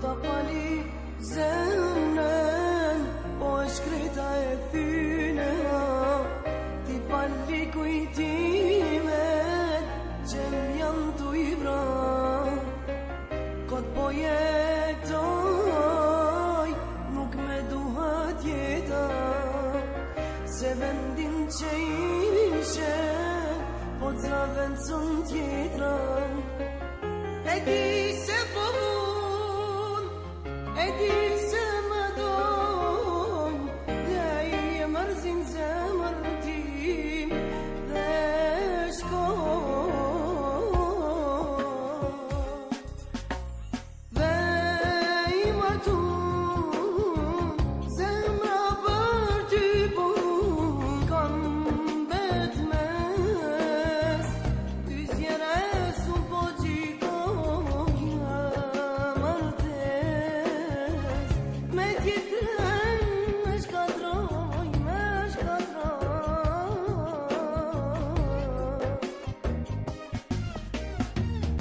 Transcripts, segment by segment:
ta fali zemrën, po e shkreta e thyne ti fali kujtimet që m'janë t'u i vra. Kot po jetoj, nuk me duhet jeta, se vendin që ishe, po t'za vendëson tjetra. E di se po vun, e di se më dojnë, dhe i e mërzin zemër tim dhe shkoj. Dhe i martun, zemra për ty pun, kanë bet mes, ty zjera e su po gjikoja martes, me tjetën me shkatroj, me shkatroj.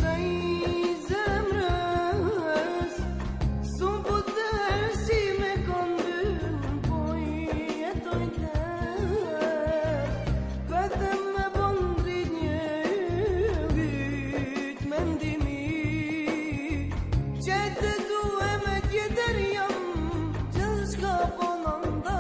Dhe i zemrës, su puter si me kondyn, po i jetoj ter, vetëm me bon drit një vyt mendimi, që të due me tjetër jam, gjithë shka po në ndonë.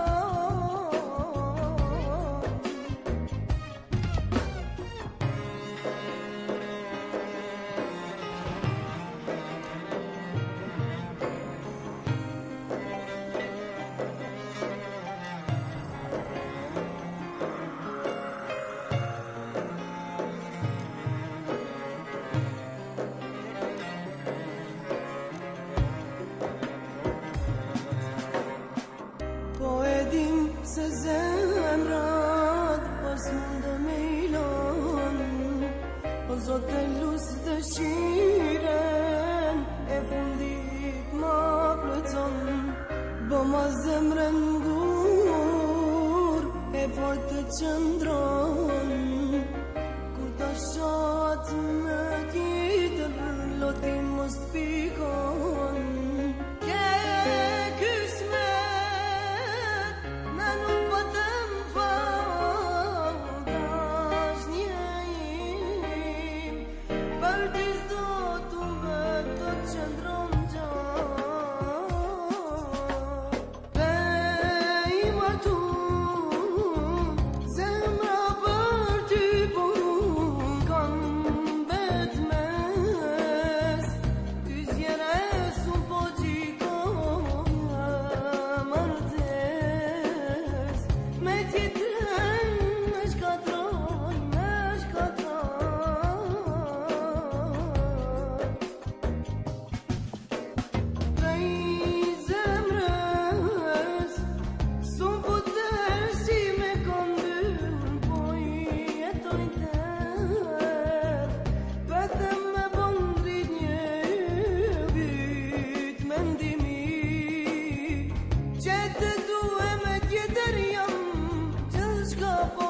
Po e dim se zemrat pas mundë me ilon, po Zot e lusë dëshiren, e fundit ma plëton, bo ma zemrën gur, e fort të qëndron, kur ta shat me tjetër, loti mos pikon. Për ti s'do t'u vetë të qëndron gjatë. Dhe i martun, zemra për ty pun, kanë bet mes, ty zjera e su po gjikoja martes, me tjetën me shkatroj, me shkatroj. Dhe i zemrës, su puter si me kondyn, po i jetoj ter, vetëm me bon drit një vyt mendimi, që të due me tjetër jam, gjithë shka po